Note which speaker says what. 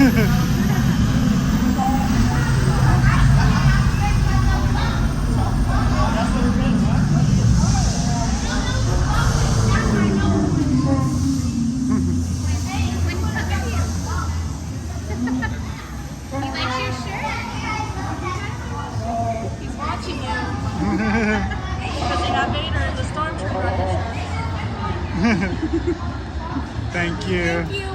Speaker 1: He's watching you. Because they got Vader and the stormtrooper on their shirt.
Speaker 2: Thank you.
Speaker 1: Thank you.